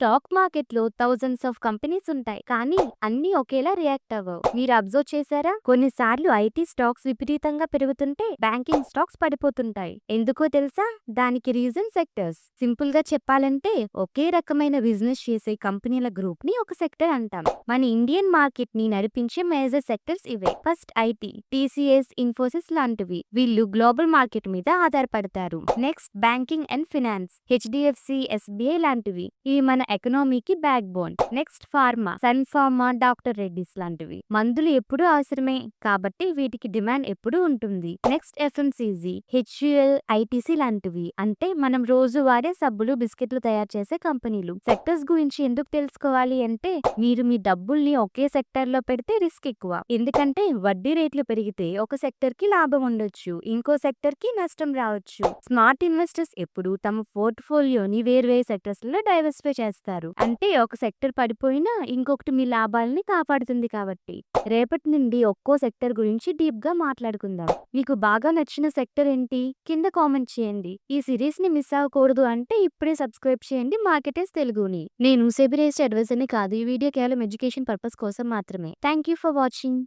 Stock మార్కెట్లో thousands of companies ఉంటాయి, కానీ అన్ని ఒకేలా రియాక్ట్ అవ్వవు. మీరు అబ్జర్వ్ చేశారా? కొన్నిసార్లు ఐటీ స్టాక్స్ విపరీతంగా పెరుగుతుంటే బ్యాంకింగ్ స్టాక్స్ పడిపోతుంటాయి. ఎందుకో తెలుసా? దానికి రీజన్ సెక్టర్స్. సింపుల్ గా చెప్పాలంటే ఒకే రకమైన బిజినెస్ చేసే కంపెనీల గ్రూప్ ని ఒక సెక్టర్ అంటాం. మన ఇండియన్ మార్కెట్ ని నడిపించే మేజర్ సెక్టర్స్ ఇవే. ఫస్ట్ ఐటీ, టీసీఎస్, ఇన్ఫోసిస్ లాంటివి. వీళ్ళు గ్లోబల్ మార్కెట్ మీద ఆధారపడతారు. Next banking and finance, HDFC, SBI లాంటివి. ఇవి మన ఎకనామీకి backbone. Next pharma, Sun Pharma, Doctor Reddy's లాంటివి. మందులు ఎప్పుడూ అవసరమే కాబట్టి వీటికి డిమాండ్ ఎప్పుడూ ఉంటుంది. నెక్స్ట్ ఎఫ్ఎంసీజీ, హెచ్యుఎల్, ఐటీసీ లాంటివి. అంటే మనం రోజు వాడే సబ్బులు, బిస్కెట్లు తయారు చేసే కంపెనీలు. సెక్టర్స్ గురించి ఎందుకు తెలుసుకోవాలి అంటే, మీరు మీ డబ్బుల్ని ఒకే సెక్టర్ లో పెడితే రిస్క్ ఎక్కువ. ఎందుకంటే వడ్డీ రేట్లు పెరిగితే ఒక సెక్టర్ కి లాభం ఉండొచ్చు, ఇంకో సెక్టర్ కి నష్టం రావచ్చు. స్మార్ట్ ఇన్వెస్టర్స్ ఎప్పుడు తమ పోర్ట్ఫోలియోని వేర్వేరు సెక్టర్స్ లో డైవర్సిఫై చేస్తారు. అంటే ఒక సెక్టర్ పడిపోయినా ఇంకొకటి మీ లాభాలని కాపాడుతుంది. కాబట్టి రేపటి నుండి ఒక్కో సెక్టర్ గురించి డీప్ గా మాట్లాడుకుందాం. మీకు బాగా నచ్చిన సెక్టర్ ఏంటి? కింద కామెంట్ చేయండి. ఈ సిరీస్ ని మిస్ అవ్వకూడదు అంటే ఇప్పుడే సబ్స్క్రైబ్ చేయండి మార్కెటర్స్ తెలుగుని. నేను సెబీ రిజిస్టర్డ్ అడ్వైజర్ ని కాదు. ఈ వీడియో కేవలం ఎడ్యుకేషన్ పర్పస్ కోసం మాత్రమే. Thank you for watching.